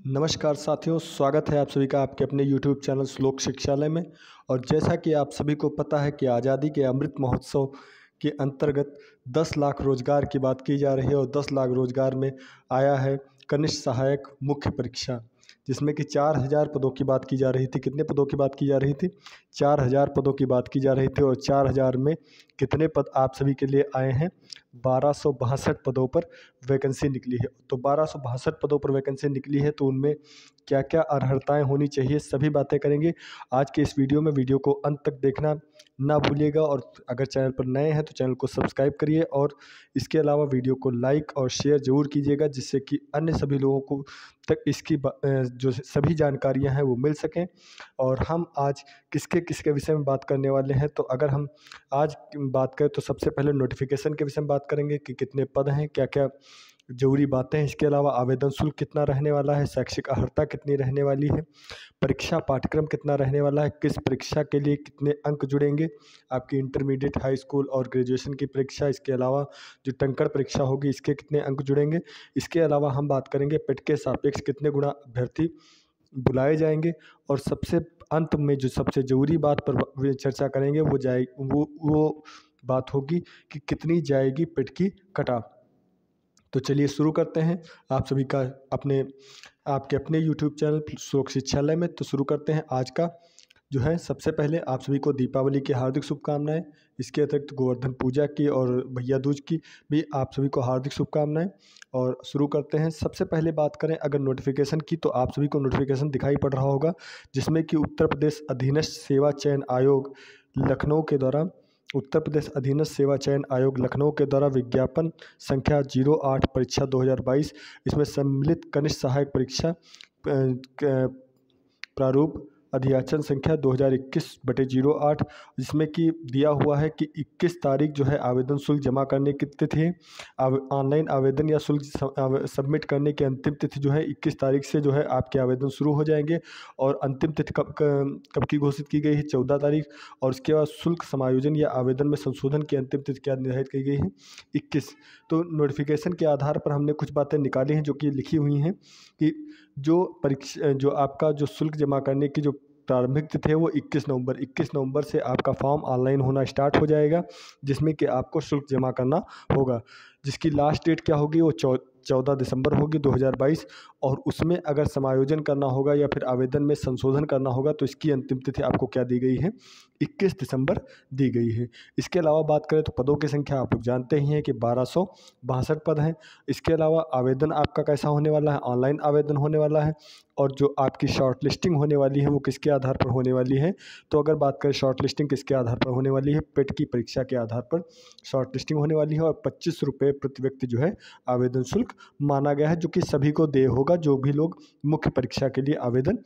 नमस्कार साथियों, स्वागत है आप सभी का आपके अपने YouTube चैनल श्लोक शिक्षालय में। और जैसा कि आप सभी को पता है कि आज़ादी के अमृत महोत्सव के अंतर्गत 10 लाख रोजगार की बात की जा रही है और 10 लाख रोजगार में आया है कनिष्ठ सहायक मुख्य परीक्षा, जिसमें कि 4000 पदों की बात की जा रही थी। कितने पदों की बात की जा रही थी? 4000 पदों की बात की जा रही थी। और 4000 में कितने पद आप सभी के लिए आए हैं? 1262 पदों पर वैकेंसी निकली है। तो 1262 पदों पर वैकेंसी निकली है, तो उनमें क्या क्या अर्हताएं होनी चाहिए, सभी बातें करेंगे आज के इस वीडियो में। वीडियो को अंत तक देखना ना भूलिएगा और अगर चैनल पर नए हैं तो चैनल को सब्सक्राइब करिए और इसके अलावा वीडियो को लाइक और शेयर ज़रूर कीजिएगा, जिससे कि अन्य सभी लोगों को तक इसकी जो सभी जानकारियां हैं वो मिल सकें। और हम आज किसके किसके विषय में बात करने वाले हैं, तो अगर हम आज बात करें तो सबसे पहले नोटिफिकेशन के विषय में बात करेंगे कि कितने पद हैं, क्या क्या जरूरी बातें हैं। इसके अलावा आवेदन शुल्क कितना रहने वाला है, शैक्षिक अर्हता कितनी रहने वाली है, परीक्षा पाठ्यक्रम कितना रहने वाला है, किस परीक्षा के लिए कितने अंक जुड़ेंगे, आपकी इंटरमीडिएट, हाई स्कूल और ग्रेजुएशन की परीक्षा, इसके अलावा जो टंकण परीक्षा होगी इसके कितने अंक जुड़ेंगे। इसके अलावा हम बात करेंगे पेट के सापेक्ष कितने गुना अभ्यर्थी बुलाए जाएंगे। और सबसे अंत में जो सबसे ज़रूरी बात पर चर्चा करेंगे वो बात होगी कि कितनी जाएगी पेट की कटाव। तो चलिए शुरू करते हैं आप सभी का आपके अपने YouTube चैनल श्लोक शिक्षालय में। तो शुरू करते हैं आज का जो है। सबसे पहले आप सभी को दीपावली की हार्दिक शुभकामनाएं। इसके अतिरिक्त गोवर्धन पूजा की और भैया दूज की भी आप सभी को हार्दिक शुभकामनाएं। और शुरू करते हैं। सबसे पहले बात करें अगर नोटिफिकेशन की, तो आप सभी को नोटिफिकेशन दिखाई पड़ रहा होगा, जिसमें कि उत्तर प्रदेश अधीनस्थ सेवा चयन आयोग लखनऊ के द्वारा विज्ञापन संख्या 08 परीक्षा 2022 इसमें सम्मिलित कनिष्ठ सहायक परीक्षा प्रारूप अधियाचन संख्या 2021/08, जिसमें कि दिया हुआ है कि 21 तारीख जो है आवेदन शुल्क जमा करने की तिथि है। ऑनलाइन आवेदन या शुल्क सबमिट करने की अंतिम तिथि जो है 21 तारीख से जो है आपके आवेदन शुरू हो जाएंगे। और अंतिम तिथि कब की घोषित की गई है? 14 तारीख। और उसके बाद शुल्क समायोजन या आवेदन में संशोधन की अंतिम तिथि क्या निर्धारित की गई है? 21। तो नोटिफिकेशन के आधार पर हमने कुछ बातें निकाली हैं जो कि लिखी हुई हैं कि जो आपका जो शुल्क जमा करने की जो प्रारंभिक तिथि है वो 21 नवंबर से आपका फॉर्म ऑनलाइन होना स्टार्ट हो जाएगा, जिसमें कि आपको शुल्क जमा करना होगा, जिसकी लास्ट डेट क्या होगी? वो 14 दिसंबर होगी 2022। और उसमें अगर समायोजन करना होगा या फिर आवेदन में संशोधन करना होगा तो इसकी अंतिम तिथि आपको क्या दी गई है? 21 दिसंबर दी गई है। इसके अलावा बात करें तो पदों की संख्या आप लोग जानते ही हैं कि 1262 पद हैं। इसके अलावा आवेदन आपका कैसा होने वाला है? ऑनलाइन आवेदन होने वाला है। और जो आपकी शॉर्ट लिस्टिंग होने वाली है वो किसके आधार पर होने वाली है? तो अगर बात करें शॉर्ट लिस्टिंग किसके आधार पर होने वाली है? पेट की परीक्षा के आधार पर शॉर्ट लिस्टिंग होने वाली है। और 25 रुपये प्रति व्यक्ति जो है आवेदन शुल्क माना गया है, जो कि सभी को देय होगा जो भी लोग मुख्य परीक्षा के लिए आवेदन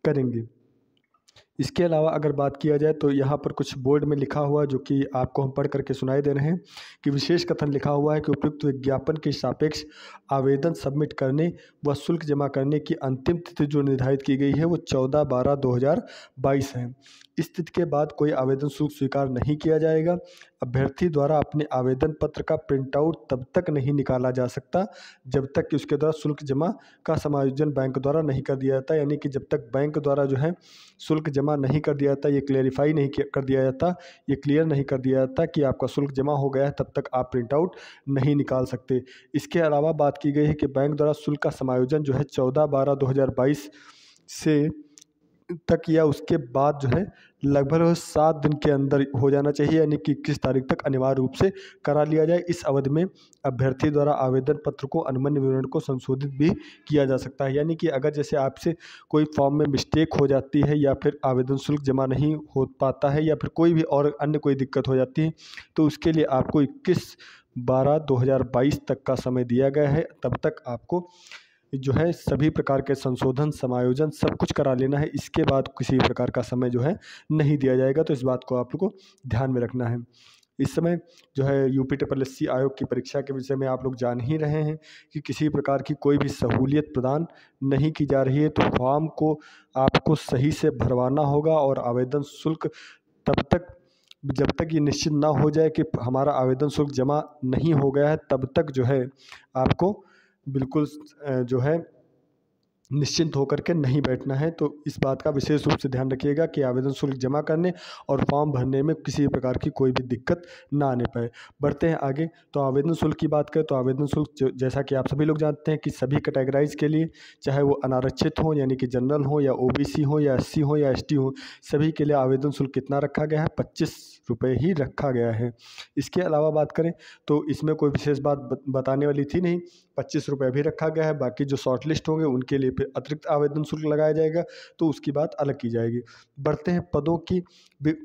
करेंगे। इसके अलावा अगर बात किया जाए तो यहाँ पर कुछ बोर्ड में लिखा हुआ जो कि आपको हम पढ़ करके सुनाई दे रहे हैं कि विशेष कथन लिखा हुआ है कि उपयुक्त विज्ञापन के सापेक्ष आवेदन सबमिट करने व शुल्क जमा करने की अंतिम तिथि जो निर्धारित की गई है वो 14/12/2022 है। इस तिथि के बाद कोई आवेदन शुल्क स्वीकार नहीं किया जाएगा। अभ्यर्थी द्वारा अपने आवेदन पत्र का प्रिंट आउट तब तक नहीं निकाला जा सकता जब तक कि उसके द्वारा शुल्क जमा का समायोजन बैंक द्वारा नहीं कर दिया जाता। यानी कि जब तक बैंक द्वारा जो है शुल्क जमा नहीं कर दिया जाता, ये क्लेरिफाई नहीं कर दिया जाता, ये क्लियर नहीं कर दिया जाता कि आपका शुल्क जमा हो गया है, तब तक आप प्रिंट आउट नहीं निकाल सकते। इसके अलावा बात की गई है कि बैंक द्वारा शुल्क का समायोजन जो है 14/12/2022 से तक या उसके बाद जो है लगभग 7 दिन के अंदर हो जाना चाहिए, यानी कि 21 तारीख तक अनिवार्य रूप से करा लिया जाए। इस अवधि में अभ्यर्थी द्वारा आवेदन पत्र को अनुबंध विवरण को संशोधित भी किया जा सकता है। यानी कि अगर जैसे आपसे कोई फॉर्म में मिस्टेक हो जाती है या फिर आवेदन शुल्क जमा नहीं हो पाता है या फिर कोई भी और अन्य कोई दिक्कत हो जाती है, तो उसके लिए आपको 21/12/2022 तक का समय दिया गया है। तब तक आपको जो है सभी प्रकार के संशोधन समायोजन सब कुछ करा लेना है। इसके बाद किसी प्रकार का समय जो है नहीं दिया जाएगा। तो इस बात को आप लोग को ध्यान में रखना है। इस समय जो है UPSSC आयोग की परीक्षा के विषय में आप लोग जान ही रहे हैं कि किसी प्रकार की कोई भी सहूलियत प्रदान नहीं की जा रही है। तो फॉर्म को आपको सही से भरवाना होगा और आवेदन शुल्क तब तक जब तक ये निश्चित ना हो जाए कि हमारा आवेदन शुल्क जमा नहीं हो गया है, तब तक जो है आपको बिल्कुल जो है निश्चिंत होकर के नहीं बैठना है। तो इस बात का विशेष रूप से ध्यान रखिएगा कि आवेदन शुल्क जमा करने और फॉर्म भरने में किसी भी प्रकार की कोई भी दिक्कत ना आने पाए। बढ़ते हैं आगे। तो आवेदन शुल्क की बात करें तो आवेदन शुल्क जैसा कि आप सभी लोग जानते हैं कि सभी कैटेगराइज के लिए, चाहे वो अनारक्षित हो यानी कि जनरल हो या ओबीसी हो या एससी हो या एसटी हो, सभी के लिए आवेदन शुल्क कितना रखा गया है? 25 रुपये ही रखा गया है। इसके अलावा बात करें तो इसमें कोई विशेष बात बताने वाली थी नहीं, 25 रुपये भी रखा गया है। बाकी जो शॉर्ट लिस्ट होंगे उनके लिए फिर अतिरिक्त आवेदन शुल्क लगाया जाएगा, तो उसकी बात अलग की जाएगी। बढ़ते हैं पदों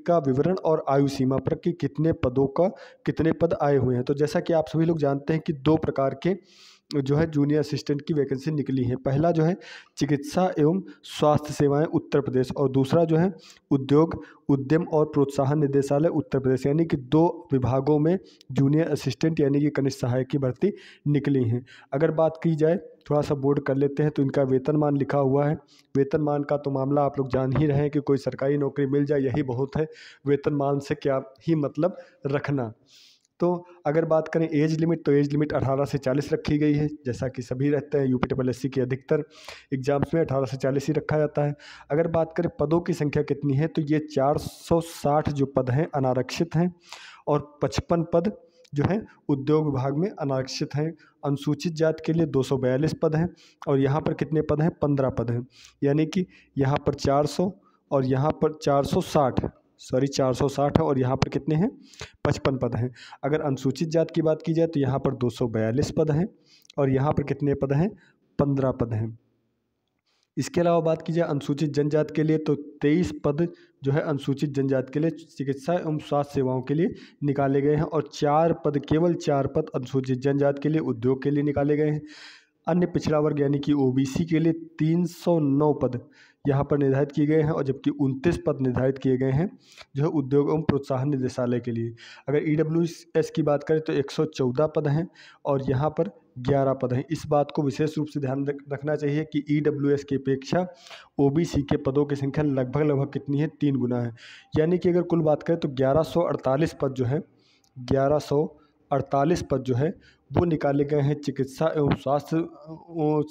का विवरण और आयु सीमा पर कि कितने पदों का कितने पद आए हुए हैं। तो जैसा कि आप सभी लोग जानते हैं कि 2 प्रकार के जो है जूनियर असिस्टेंट की वैकेंसी निकली है। पहला जो है चिकित्सा एवं स्वास्थ्य सेवाएं उत्तर प्रदेश, और दूसरा जो है उद्योग उद्यम और प्रोत्साहन निदेशालय उत्तर प्रदेश, यानी कि 2 विभागों में जूनियर असिस्टेंट यानी कि कनिष्ठ सहायक की भर्ती निकली हैं। अगर बात की जाए, थोड़ा सा बोर्ड कर लेते हैं, तो इनका वेतनमान लिखा हुआ है। वेतनमान का तो मामला आप लोग जान ही रहे हैं कि कोई सरकारी नौकरी मिल जाए यही बहुत है, वेतनमान से क्या ही मतलब रखना। तो अगर बात करें एज लिमिट, तो एज लिमिट 18 से 40 रखी गई है, जैसा कि सभी रहते हैं। यूपीएससी के अधिकतर एग्जाम्स में 18 से 40 ही रखा जाता है। अगर बात करें पदों की संख्या कितनी है, तो ये 460 जो पद हैं अनारक्षित हैं, और 55 पद जो हैं उद्योग विभाग में अनारक्षित हैं। अनुसूचित जाति के लिए 242 पद हैं, और यहाँ पर कितने पद हैं? 15 पद हैं, यानी कि यहाँ पर 400 और यहाँ पर 460 है, और यहाँ पर कितने हैं? 55 पद हैं। अगर अनुसूचित जाति की बात की जाए तो यहाँ पर 242 पद हैं, और यहाँ पर कितने पद हैं? 15 पद हैं। इसके अलावा बात की जाए अनुसूचित जनजाति के लिए, तो 23 पद जो है अनुसूचित जनजाति के लिए चिकित्सा एवं स्वास्थ्य सेवाओं के लिए निकाले गए हैं, और 4 पद, केवल 4 पद अनुसूचित जनजाति के लिए उद्योग के लिए निकाले गए हैं। अन्य पिछड़ा वर्ग यानी कि ओबीसी के लिए 309 पद यहाँ पर निर्धारित किए गए हैं, और जबकि 29 पद निर्धारित किए गए हैं जो है उद्योग एवं प्रोत्साहन निदेशालय के लिए। अगर ईडब्ल्यूएस की बात करें तो 114 पद हैं, और यहाँ पर 11 पद हैं। इस बात को विशेष रूप से ध्यान रखना चाहिए कि ईडब्ल्यूएस की अपेक्षा ओबीसी के पदों की संख्या लगभग कितनी है? 3 गुना है। यानी कि अगर कुल बात करें तो 1148 पद जो है 1148 पद जो है वो निकाले गए हैं चिकित्सा एवं स्वास्थ्य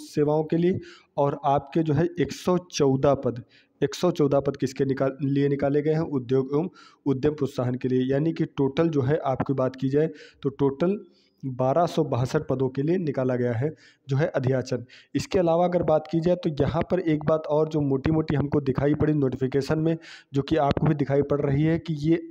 सेवाओं के लिए, और आपके जो है 114 पद किसके लिए निकाले गए हैं? उद्योग एवं उद्यम प्रोत्साहन के लिए। यानी कि टोटल जो है आपकी बात की जाए तो टोटल 1262 पदों के लिए निकाला गया है जो है अध्याचन। इसके अलावा अगर बात की जाए तो यहाँ पर एक बात और जो मोटी मोटी हमको दिखाई पड़ी नोटिफिकेशन में, जो कि आपको भी दिखाई पड़ रही है, कि ये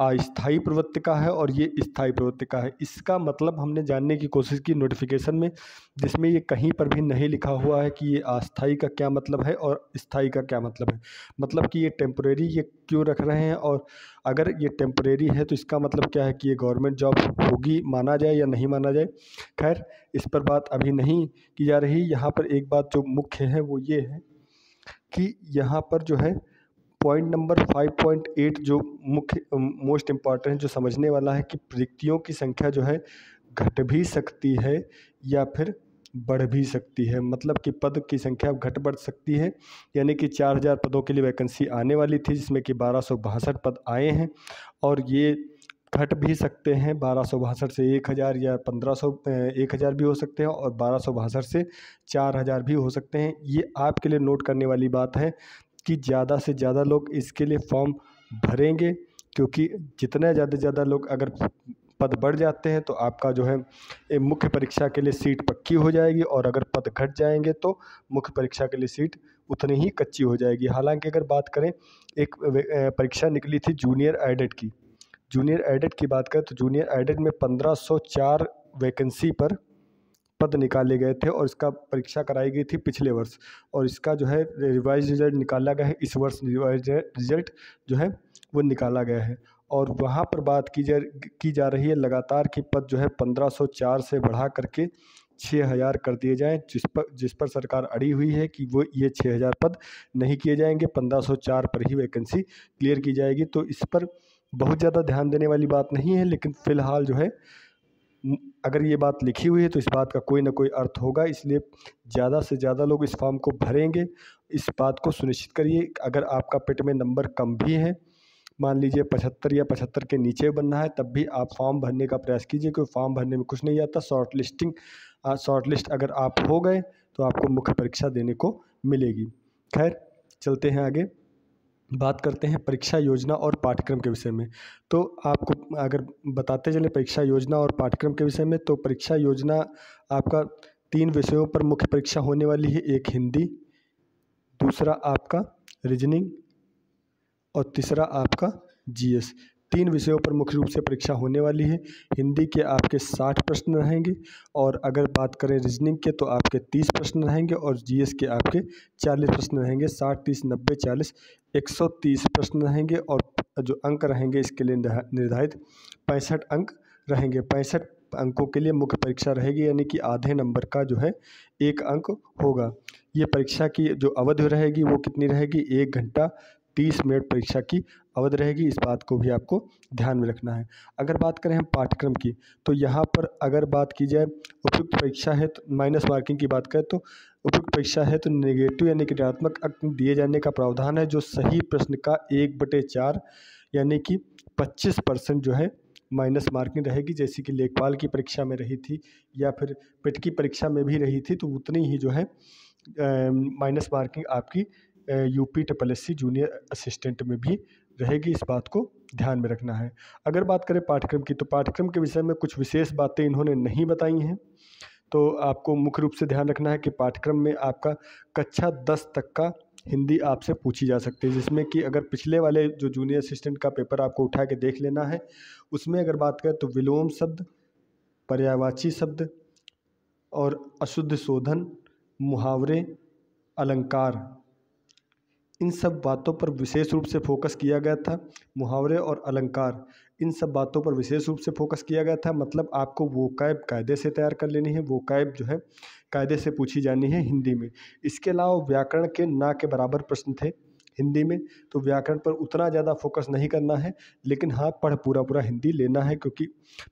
अस्थायी प्रवृत्ति का है और ये स्थायी प्रवृत्ति का है। इसका मतलब हमने जानने की कोशिश की नोटिफिकेशन में, जिसमें ये कहीं पर भी नहीं लिखा हुआ है कि ये अस्थायी का क्या मतलब है और स्थायी का क्या मतलब है। मतलब कि ये टेम्परेरी ये क्यों रख रहे हैं, और अगर ये टेम्परेरी है तो इसका मतलब क्या है कि ये गवर्नमेंट जॉब होगी, माना जाए या नहीं माना जाए। खैर, इस पर बात अभी नहीं की जा रही। यहाँ पर एक बात जो मुख्य है वो ये है कि यहाँ पर जो है पॉइंट नंबर 5.8 जो मुख्य मोस्ट इम्पॉर्टेंट जो समझने वाला है कि रिक्तियों की संख्या जो है घट भी सकती है या फिर बढ़ भी सकती है। मतलब कि पद की संख्या घट बढ़ सकती है, यानी कि 4000 पदों के लिए वैकेंसी आने वाली थी, जिसमें कि 1262 पद आए हैं, और ये घट भी सकते हैं 1262 से 1000 या 1000 भी हो सकते हैं, और 1262 से 4000 भी हो सकते हैं। ये आपके लिए नोट करने वाली बात है कि ज़्यादा से ज़्यादा लोग इसके लिए फॉर्म भरेंगे, क्योंकि जितने ज़्यादा से ज़्यादा लोग अगर पद बढ़ जाते हैं तो आपका जो है मुख्य परीक्षा के लिए सीट पक्की हो जाएगी, और अगर पद घट जाएंगे तो मुख्य परीक्षा के लिए सीट उतनी ही कच्ची हो जाएगी। हालांकि अगर बात करें, एक परीक्षा निकली थी जूनियर एडेड की। जूनियर एडेड की बात करें तो जूनियर एडेड में 1504 वैकेंसी पर पद निकाले गए थे, और इसका परीक्षा कराई गई थी पिछले वर्ष, और इसका जो है रिवाइज रिजल्ट निकाला गया है। इस वर्ष रिवाइज रिजल्ट जो है वो निकाला गया है, और वहाँ पर बात की जा रही है लगातार कि पद जो है 1504 से बढ़ा करके 6000 कर दिए जाएं, जिस पर सरकार अड़ी हुई है कि वो ये 6000 पद नहीं किए जाएंगे, 1504 पर ही वैकेंसी क्लियर की जाएगी। तो इस पर बहुत ज़्यादा ध्यान देने वाली बात नहीं है, लेकिन फ़िलहाल जो है अगर ये बात लिखी हुई है तो इस बात का कोई ना कोई अर्थ होगा, इसलिए ज़्यादा से ज़्यादा लोग इस फॉर्म को भरेंगे। इस बात को सुनिश्चित करिए। अगर आपका पेट में नंबर कम भी है, मान लीजिए 75 या 75 के नीचे बनना है, तब भी आप फॉर्म भरने का प्रयास कीजिए, क्योंकि फॉर्म भरने में कुछ नहीं आता। शॉर्ट लिस्ट अगर आप हो गए तो आपको मुख्य परीक्षा देने को मिलेगी। खैर चलते हैं आगे, बात करते हैं परीक्षा योजना और पाठ्यक्रम के विषय में। तो आपको अगर बताते चले परीक्षा योजना और पाठ्यक्रम के विषय में, तो परीक्षा योजना आपका 3 विषयों पर मुख्य परीक्षा होने वाली है। एक हिंदी, दूसरा आपका रीजनिंग और तीसरा आपका जीएस। 3 विषयों पर मुख्य रूप से परीक्षा होने वाली है। हिंदी के आपके 60 प्रश्न रहेंगे, और अगर बात करें रीजनिंग के तो आपके 30 प्रश्न रहेंगे, और जीएस के आपके 40 प्रश्न रहेंगे। 60 30 90 40 130 प्रश्न रहेंगे, और जो अंक रहेंगे इसके लिए निर्धारित 65 अंक रहेंगे। 65 अंकों के लिए मुख्य परीक्षा रहेगी, यानी कि आधे नंबर का जो है 1 अंक होगा। ये परीक्षा की जो अवधि रहेगी वो कितनी रहेगी? 1 घंटा 30 मिनट परीक्षा की अवधि रहेगी। इस बात को भी आपको ध्यान में रखना है। अगर बात करें हम पाठ्यक्रम की, तो यहाँ पर अगर बात की जाए उपयुक्त परीक्षा है तो माइनस मार्किंग की बात करें, तो उपयुक्त परीक्षा है तो नेगेटिव यानी कि ऋणात्मक अंक दिए जाने का प्रावधान है, जो सही प्रश्न का 1/4 यानी कि 25% जो है माइनस मार्किंग रहेगी। जैसे कि लेखपाल की परीक्षा में रही थी या फिर पिट की परीक्षा में भी रही थी, तो उतनी ही जो है माइनस मार्किंग आपकी UPSSC जूनियर असिस्टेंट में भी रहेगी। इस बात को ध्यान में रखना है। अगर बात करें पाठ्यक्रम की, तो पाठ्यक्रम के विषय में कुछ विशेष बातें इन्होंने नहीं बताई हैं। तो आपको मुख्य रूप से ध्यान रखना है कि पाठ्यक्रम में आपका कक्षा 10 तक का हिंदी आपसे पूछी जा सकती है, जिसमें कि अगर पिछले वाले जो जूनियर असिस्टेंट का पेपर आपको उठा के देख लेना है, उसमें अगर बात करें तो विलोम शब्द, पर्यायवाची शब्द और अशुद्ध शोधन, मुहावरे, अलंकार, इन सब बातों पर विशेष रूप से फोकस किया गया था। मुहावरे और अलंकार, इन सब बातों पर विशेष रूप से फोकस किया गया था। मतलब आपको वोकैब कायदे से तैयार कर लेनी है, वोकैब जो है कायदे से पूछी जानी है हिंदी में। इसके अलावा व्याकरण के ना के बराबर प्रश्न थे हिंदी में, तो व्याकरण पर उतना ज़्यादा फोकस नहीं करना है, लेकिन हाँ पढ़ पूरा हिंदी लेना है, क्योंकि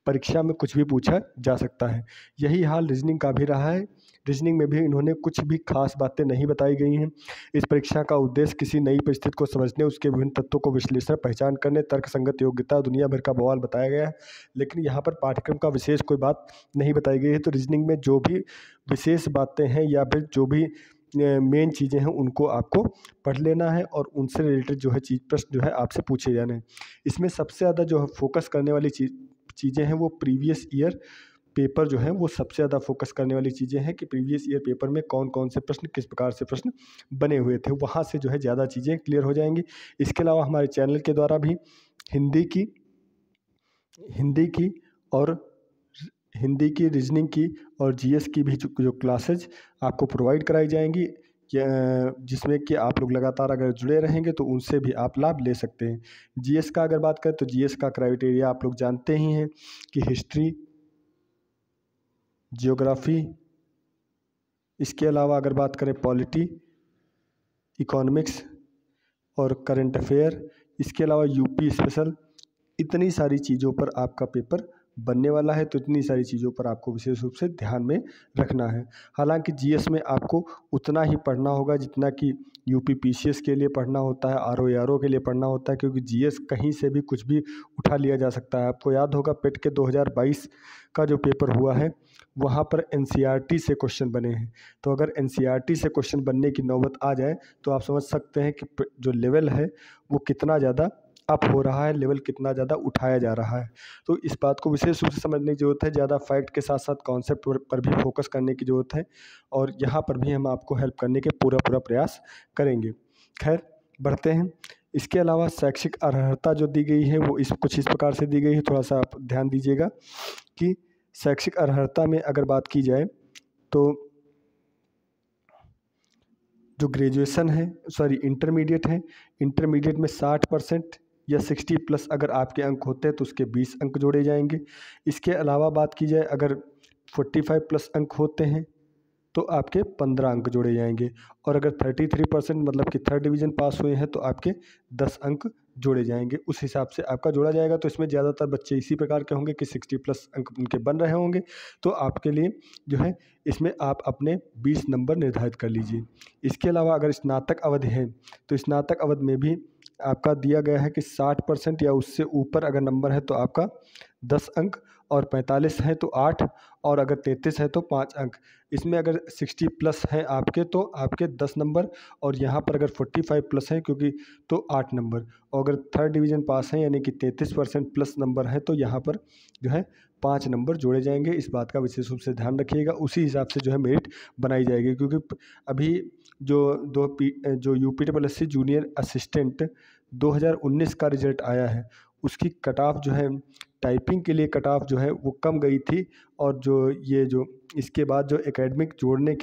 परीक्षा में कुछ भी पूछा जा सकता है। यही हाल रीजनिंग का भी रहा है। रीजनिंग में भी इन्होंने कुछ भी खास बातें नहीं बताई गई हैं। इस परीक्षा का उद्देश्य किसी नई परिस्थिति को समझने, उसके विभिन्न तत्वों को विश्लेषण, पहचान करने, तर्क संगत योग्यता, दुनिया भर का बवाल बताया गया है। लेकिन यहाँ पर पाठ्यक्रम का विशेष कोई बात नहीं बताई गई है। तो रीजनिंग में जो भी विशेष बातें हैं या फिर जो भी मेन चीज़ें हैं उनको आपको पढ़ लेना है, और उनसे रिलेटेड जो है प्रश्न जो है आपसे पूछे जाने हैं। इसमें सबसे ज़्यादा जो है फोकस करने वाली चीज़ें हैं वो प्रीवियस ईयर पेपर जो है वो सबसे ज़्यादा फोकस करने वाली चीज़ें हैं कि प्रीवियस ईयर पेपर में कौन कौन से प्रश्न, किस प्रकार से प्रश्न बने हुए थे, वहाँ से जो है ज़्यादा चीज़ें क्लियर हो जाएंगी। इसके अलावा हमारे चैनल के द्वारा भी हिंदी की, रीजनिंग की और जीएस की भी जो क्लासेज आपको प्रोवाइड कराई जाएंगी, जिसमें कि आप लोग लगातार अगर जुड़े रहेंगे तो उनसे भी आप लाभ ले सकते हैं। जीएस का अगर बात करें तो जीएस का क्राइटेरिया आप लोग जानते ही हैं कि हिस्ट्री, जियोग्राफी, इसके अलावा अगर बात करें पॉलिटी, इकोनॉमिक्स और करंट अफेयर, इसके अलावा यूपी स्पेशल, इतनी सारी चीज़ों पर आपका पेपर बनने वाला है। तो इतनी सारी चीज़ों पर आपको विशेष रूप से ध्यान में रखना है। हालांकि जीएस में आपको उतना ही पढ़ना होगा जितना कि यूपीपीसीएस के लिए पढ़ना होता है, आरओ के लिए पढ़ना होता है, क्योंकि जीएस कहीं से भी कुछ भी उठा लिया जा सकता है। आपको याद होगा पेट के 2022 का जो पेपर हुआ है वहाँ पर एनसीईआरटी से क्वेश्चन बने हैं। तो अगर एनसीईआरटी से क्वेश्चन बनने की नौबत आ जाए तो आप समझ सकते हैं कि जो लेवल है वो कितना ज़्यादा अप हो रहा है, लेवल कितना ज़्यादा उठाया जा रहा है। तो इस बात को विशेष रूप से समझने की ज़रूरत है। ज़्यादा फैक्ट के साथ साथ कॉन्सेप्ट पर भी फोकस करने की ज़रूरत है, और यहाँ पर भी हम आपको हेल्प करने के पूरा प्रयास करेंगे। खैर बढ़ते हैं। इसके अलावा शैक्षिक अर्हता जो दी गई है वो कुछ इस प्रकार से दी गई है, थोड़ा सा आप ध्यान दीजिएगा कि शैक्षिक अर्हता में अगर बात की जाए तो जो ग्रेजुएशन है, इंटरमीडिएट है, इंटरमीडिएट में 60% या 60+ अगर आपके अंक होते हैं तो उसके 20 अंक जोड़े जाएंगे। इसके अलावा बात की जाए अगर 45+ अंक होते हैं तो आपके 15 अंक जोड़े जाएंगे, और अगर 33% मतलब कि 3rd डिवीज़न पास हुए हैं तो आपके 10 अंक जोड़े जाएंगे। उस हिसाब से आपका जोड़ा जाएगा। तो इसमें ज़्यादातर बच्चे इसी प्रकार के होंगे कि 60+ अंक उनके बन रहे होंगे। तो आपके लिए जो है इसमें आप अपने 20 नंबर निर्धारित कर लीजिए। इसके अलावा अगर स्नातक अवधि है तो स्नातक अवधि में भी आपका दिया गया है कि 60% या उससे ऊपर अगर नंबर है तो आपका 10 अंक, और 45 है तो 8, और अगर 33 है तो 5 अंक। इसमें अगर 60 प्लस है आपके तो आपके 10 नंबर, और यहाँ पर अगर 45 प्लस है क्योंकि तो 8 नंबर, और अगर थर्ड डिवीज़न पास है यानी कि 33% प्लस नंबर है तो यहाँ पर जो है 5 नंबर जोड़े जाएंगे। इस बात का विशेष रूप से ध्यान रखिएगा, उसी हिसाब से जो है मेरिट बनाई जाएगी। क्योंकि अभी जो UPSSC जूनियर असिस्टेंट 2019 का रिजल्ट आया है, उसकी कट ऑफ जो है टाइपिंग के लिए कट ऑफ जो है वो कम गई थी, और जो इसके बाद जो एकेडमिक जोड़ने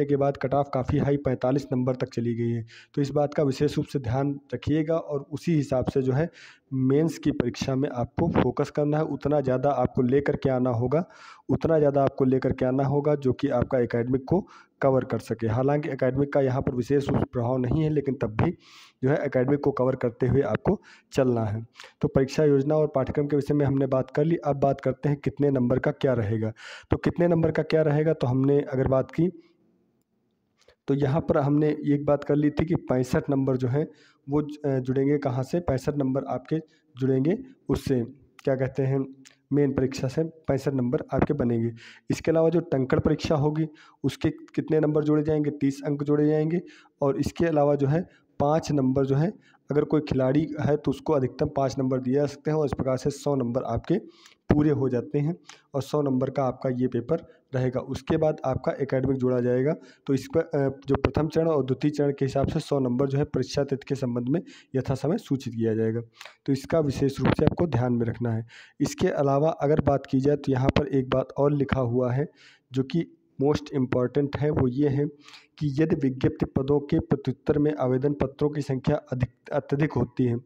के बाद कट ऑफ काफ़ी हाई 45 नंबर तक चली गई है। तो इस बात का विशेष रूप से ध्यान रखिएगा, और उसी हिसाब से जो है मेंस की परीक्षा में आपको फोकस करना है। उतना ज़्यादा आपको लेकर के आना होगा जो कि आपका एकेडमिक को कवर कर सके। हालांकि एकेडमिक का यहाँ पर विशेष रूप से प्रभाव नहीं है, लेकिन तब भी जो है एकेडमिक को कवर करते हुए आपको चलना है। तो परीक्षा योजना और पाठ्यक्रम के विषय में हमने बात कर ली। अब बात करते हैं कितने नंबर का क्या रहेगा। तो कितने नंबर का क्या रहेगा, तो हमने अगर बात की तो यहाँ पर हमने एक बात कर ली थी कि 65 नंबर जो है वो जुड़ेंगे कहाँ से, 65 नंबर आपके जुड़ेंगे उससे, क्या कहते हैं, मेन परीक्षा से 65 नंबर आपके बनेंगे। इसके अलावा जो टंकण परीक्षा होगी उसके कितने नंबर जोड़े जाएंगे, 30 अंक जोड़े जाएंगे। और इसके अलावा जो है 5 नंबर जो है, अगर कोई खिलाड़ी है तो उसको अधिकतम 5 नंबर दिए जा सकते हैं, और इस प्रकार से 100 नंबर आपके पूरे हो जाते हैं, और 100 नंबर का आपका ये पेपर रहेगा। उसके बाद आपका एकेडमिक जोड़ा जाएगा। तो इस पर जो प्रथम चरण और द्वितीय चरण के हिसाब से 100 नंबर जो है परीक्षा तिथि के संबंध में यथा समय सूचित किया जाएगा। तो इसका विशेष रूप से आपको ध्यान में रखना है। इसके अलावा अगर बात की जाए तो यहाँ पर एक बात और लिखा हुआ है जो कि मोस्ट इम्पॉर्टेंट है, वो ये है कि यदि विज्ञप्ति पदों के प्रत्युत्तर में आवेदन पत्रों की संख्या अत्यधिक होती है,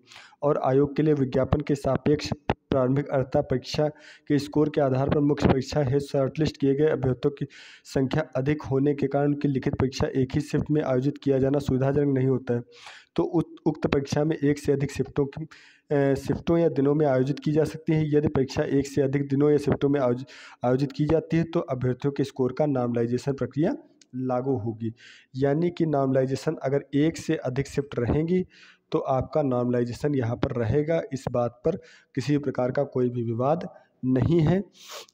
और आयोग के लिए विज्ञापन के सापेक्ष प्रारंभिक अर्हता परीक्षा के स्कोर के आधार पर मुख्य परीक्षा हेतु शॉर्टलिस्ट किए गए अभ्यर्थियों की संख्या अधिक होने के कारण उनकी लिखित परीक्षा एक ही शिफ्ट में आयोजित किया जाना सुविधाजनक नहीं होता है, तो उक्त परीक्षा में एक से अधिक शिफ्टों या दिनों में आयोजित की जा सकती है। यदि परीक्षा एक से अधिक दिनों या शिफ्टों में आयोजित की जाती है तो अभ्यर्थियों के स्कोर का नॉर्मलाइजेशन प्रक्रिया लागू होगी। यानी कि नॉर्मलाइजेशन अगर एक से अधिक शिफ्ट रहेंगी तो आपका नॉर्मलाइजेशन यहाँ पर रहेगा। इस बात पर किसी प्रकार का कोई भी विवाद नहीं है।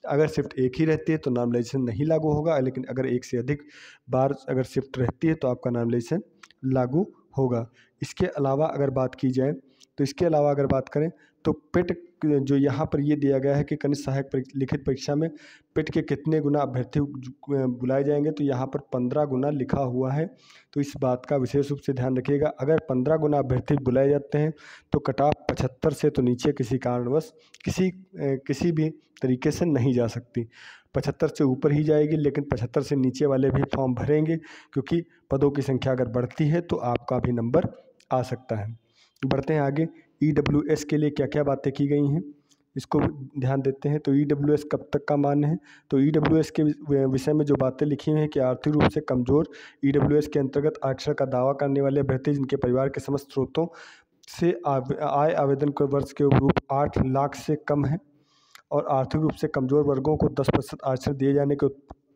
अगर शिफ्ट एक ही रहती है तो नॉर्मलाइजेशन नहीं लागू होगा, लेकिन अगर एक से अधिक बार अगर शिफ्ट रहती है तो आपका नॉर्मलाइजेशन लागू होगा। इसके अलावा अगर बात करें तो पेट जो यहाँ पर ये दिया गया है कि कनिष्ठ सहायक लिखित परीक्षा में पेट के कितने गुना अभ्यर्थी बुलाए जाएंगे, तो यहाँ पर 15 गुना लिखा हुआ है। तो इस बात का विशेष रूप से ध्यान रखिएगा। अगर 15 गुना अभ्यर्थी बुलाए जाते हैं तो कट ऑफ 75 से तो नीचे किसी कारणवश किसी भी तरीके से नहीं जा सकती। 75 से ऊपर ही जाएगी, लेकिन 75 से नीचे वाले भी फॉर्म भरेंगे, क्योंकि पदों की संख्या अगर बढ़ती है तो आपका भी नंबर आ सकता है। बढ़ते हैं आगे। EWS के लिए क्या क्या बातें की गई हैं, इसको ध्यान देते हैं। तो EWS कब तक का मान्य है, तो EWS के विषय में जो बातें लिखी हुई हैं कि आर्थिक रूप से कमजोर EWS के अंतर्गत आरक्षण का दावा करने वाले अभ्यर्थी जिनके परिवार के समस्त स्रोतों से आय आवेदन के वर्ष के रूप 8 लाख से कम है, और आर्थिक रूप से कमजोर वर्गों को 10% आरक्षण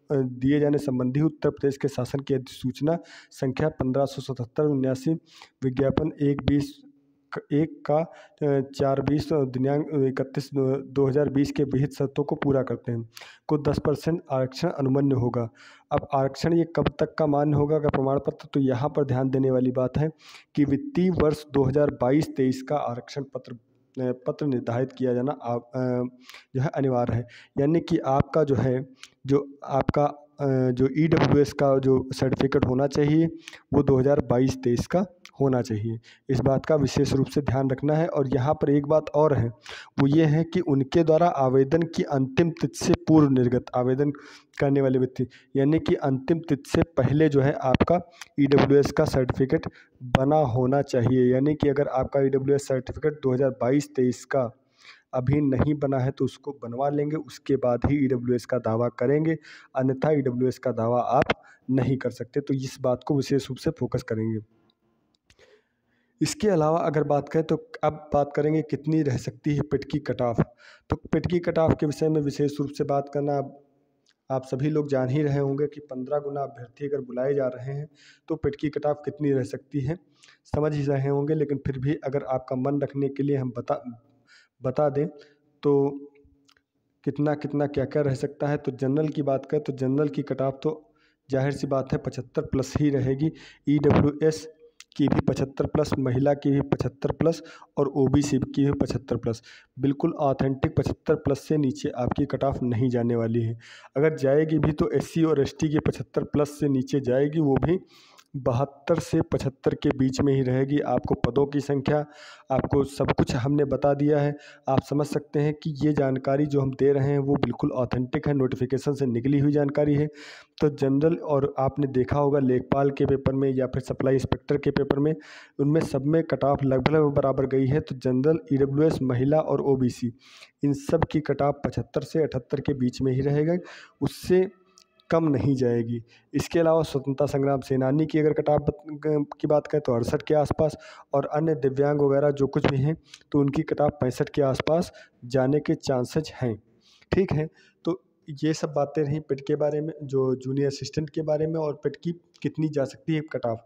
दिए जाने संबंधी उत्तर प्रदेश के शासन की अधिसूचना संख्या 1577/79 विज्ञापन 1 का 4/20 दिनांक 31/2020 के विहित शर्तों को पूरा करते हैं को 10% आरक्षण अनुमन्य होगा। अब आरक्षण ये कब तक का मान्य होगा का प्रमाण पत्र, तो यहाँ पर ध्यान देने वाली बात है कि वित्तीय वर्ष 2022-23 का आरक्षण पत्र निर्धारित किया जाना जो है अनिवार्य है। यानी कि आपका जो EWS का जो सर्टिफिकेट होना चाहिए वो 2022-23 का होना चाहिए। इस बात का विशेष रूप से ध्यान रखना है। और यहाँ पर एक बात और है, वो ये है कि उनके द्वारा आवेदन की अंतिम तिथि से पूर्व निर्गत आवेदन करने वाले व्यक्ति, यानी कि अंतिम तिथि से पहले जो है आपका EWS का सर्टिफिकेट बना होना चाहिए। यानी कि अगर आपका EWS सर्टिफिकेट 2022-23 का अभी नहीं बना है तो उसको बनवा लेंगे, उसके बाद ही EWS का दावा करेंगे, अन्यथा EWS का दावा आप नहीं कर सकते। तो इस बात को विशेष रूप से फोकस करेंगे। इसके अलावा अगर बात करें तो अब बात करेंगे कितनी रह सकती है पिट की कट ऑफ। तो पिट की कट ऑफ के विषय में विशेष रूप से बात करना आप सभी लोग जान ही रहे होंगे कि 15 गुना अभ्यर्थी अगर बुलाए जा रहे हैं तो पिट की कट ऑफ कितनी रह सकती है समझ ही रहे होंगे। लेकिन फिर भी अगर आपका मन रखने के लिए हम बता दें तो कितना कितना क्या क्या रह सकता है। तो जनरल की बात करें तो जनरल की कट ऑफ तो जाहिर सी बात है 75 प्लस ही रहेगी। EWS की भी 75 प्लस, महिला की भी 75 प्लस और OBC की भी 75 प्लस। बिल्कुल ऑथेंटिक 75 प्लस से नीचे आपकी कट ऑफ नहीं जाने वाली है। अगर जाएगी भी तो SC और ST की 75 प्लस से नीचे जाएगी, वो भी 72 से 75 के बीच में ही रहेगी। आपको पदों की संख्या, आपको सब कुछ हमने बता दिया है। आप समझ सकते हैं कि ये जानकारी जो हम दे रहे हैं वो बिल्कुल ऑथेंटिक है, नोटिफिकेशन से निकली हुई जानकारी है। तो जनरल, और आपने देखा होगा लेखपाल के पेपर में या फिर सप्लाई इंस्पेक्टर के पेपर में, उनमें सब में कट ऑफ लगभग बराबर गई है। तो जनरल, EWS, महिला और OBC, इन सब की कट ऑफ 75 से 78 के बीच में ही रहेगा, उससे कम नहीं जाएगी। इसके अलावा स्वतंत्रता संग्राम सेनानी की अगर कट ऑफ की बात करें तो 68 के आसपास, और अन्य दिव्यांग वगैरह जो कुछ भी हैं तो उनकी कट ऑफ 65 के आसपास जाने के चांसेज हैं। ठीक है, तो ये सब बातें रहीं पिट के बारे में, जो जूनियर असिस्टेंट के बारे में, और पिट की कितनी जा सकती है कट ऑफ।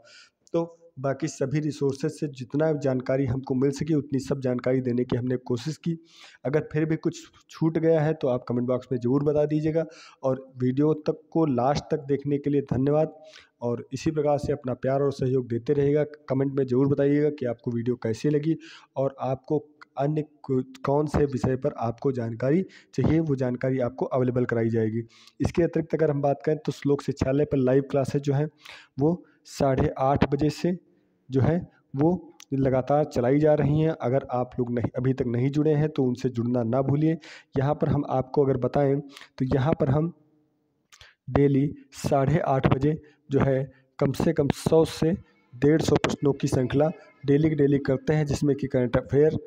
तो बाकी सभी रिसोर्सेज से जितना जानकारी हमको मिल सकी उतनी सब जानकारी देने की हमने कोशिश की। अगर फिर भी कुछ छूट गया है तो आप कमेंट बॉक्स में ज़रूर बता दीजिएगा। और वीडियो तक को लास्ट तक देखने के लिए धन्यवाद। और इसी प्रकार से अपना प्यार और सहयोग देते रहिएगा। कमेंट में ज़रूर बताइएगा कि आपको वीडियो कैसी लगी और आपको अन्य कौन से विषय पर आपको जानकारी चाहिए, वो जानकारी आपको अवेलेबल कराई जाएगी। इसके अतिरिक्त अगर हम बात करें तो श्लोक शिक्षालय पर लाइव क्लासेज जो है वो 8:30 बजे से जो है वो लगातार चलाई जा रही हैं। अगर आप लोग नहीं अभी तक नहीं जुड़े हैं तो उनसे जुड़ना ना भूलिए। यहाँ पर हम आपको अगर बताएं तो यहाँ पर हम डेली 8:30 बजे जो है कम से कम 100 से 150 प्रश्नों की श्रृंखला डेली की डेली करते हैं, जिसमें कि करंट अफेयर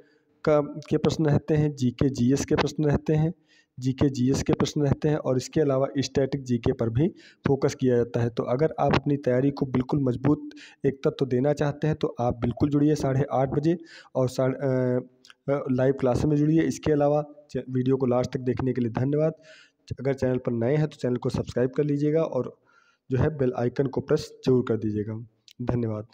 के प्रश्न रहते हैं, GK GS के प्रश्न रहते हैं, GK GS के प्रश्न रहते हैं, और इसके अलावा स्टैटिक GK पर भी फोकस किया जाता है। तो अगर आप अपनी तैयारी को बिल्कुल मजबूत एक तत्व देना चाहते हैं तो आप बिल्कुल जुड़िए 8:30 बजे और लाइव क्लास में जुड़िए। इसके अलावा वीडियो को लास्ट तक देखने के लिए धन्यवाद। अगर चैनल पर नए हैं तो चैनल को सब्सक्राइब कर लीजिएगा और जो है बेल आइकन को प्रेस जरूर कर दीजिएगा। धन्यवाद।